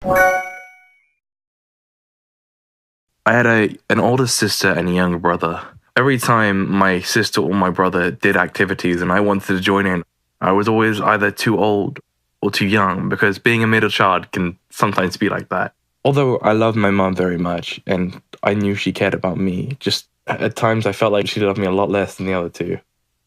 I had an older sister and a younger brother. Every time my sister or my brother did activities and I wanted to join in, I was always either too old or too young because being a middle child can sometimes be like that. Although I love my mom very much and I knew she cared about me, just at times I felt like she loved me a lot less than the other two.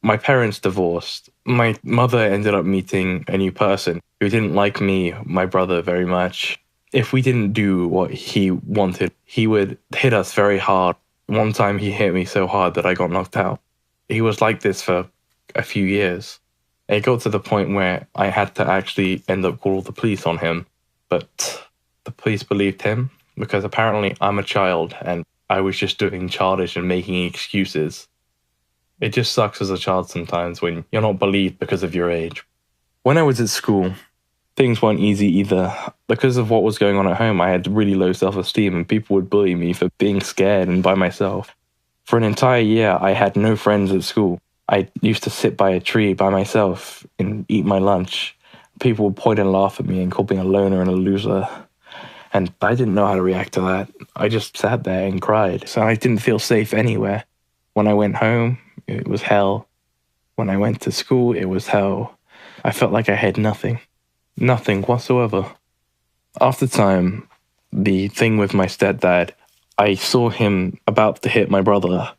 My parents divorced. My mother ended up meeting a new person who didn't like me, my brother, very much. If we didn't do what he wanted, he would hit us very hard. One time he hit me so hard that I got knocked out. He was like this for a few years. It got to the point where I had to actually end up calling the police on him. But the police believed him because apparently I'm a child and I was just doing childish and making excuses. It just sucks as a child sometimes when you're not believed because of your age. When I was at school, things weren't easy either. Because of what was going on at home, I had really low self-esteem and people would bully me for being scared and by myself. For an entire year, I had no friends at school. I used to sit by a tree by myself and eat my lunch. People would point and laugh at me and call me a loner and a loser. And I didn't know how to react to that. I just sat there and cried. So I didn't feel safe anywhere. When I went home, it was hell. When I went to school, it was hell. I felt like I had nothing. Nothing whatsoever. After time, the thing with my stepdad, I saw him about to hit my brother.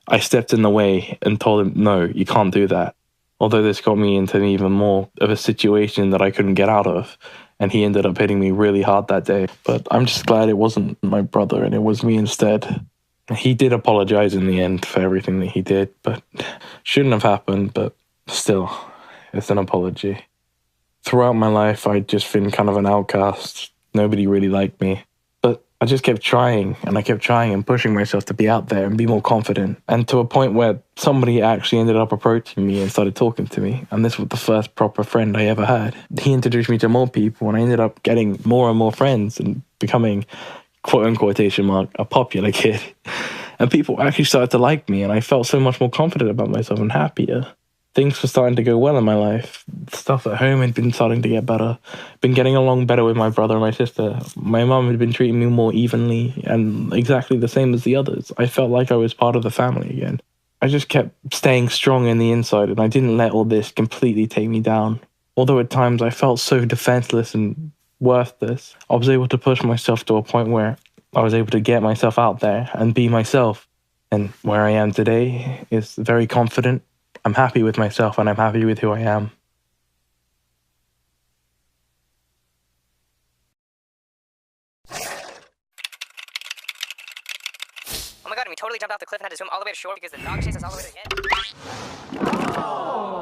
I stepped in the way and told him, no, you can't do that. Although this got me into even more of a situation that I couldn't get out of. And he ended up hitting me really hard that day. But I'm just glad it wasn't my brother and it was me instead. He did apologize in the end for everything that he did, but shouldn't have happened, but still, it's an apology. Throughout my life, I'd just been kind of an outcast. Nobody really liked me. But I just kept trying, and I kept trying and pushing myself to be out there and be more confident. And to a point where somebody actually ended up approaching me and started talking to me. And this was the first proper friend I ever had. He introduced me to more people, and I ended up getting more and more friends and becoming, quotation mark, a popular kid. And people actually started to like me, and I felt so much more confident about myself and happier. Things were starting to go well in my life. Stuff at home had been starting to get better. Been getting along better with my brother and my sister. My mum had been treating me more evenly and exactly the same as the others. I felt like I was part of the family again. I just kept staying strong in the inside and I didn't let all this completely take me down. Although at times I felt so defenseless and worthless, I was able to push myself to a point where I was able to get myself out there and be myself. And where I am today is very confident. I'm happy with myself and I'm happy with who I am. Oh my god, and we totally jumped off the cliff and had to swim all the way to shore because the dog chased us all the way to the end. Oh.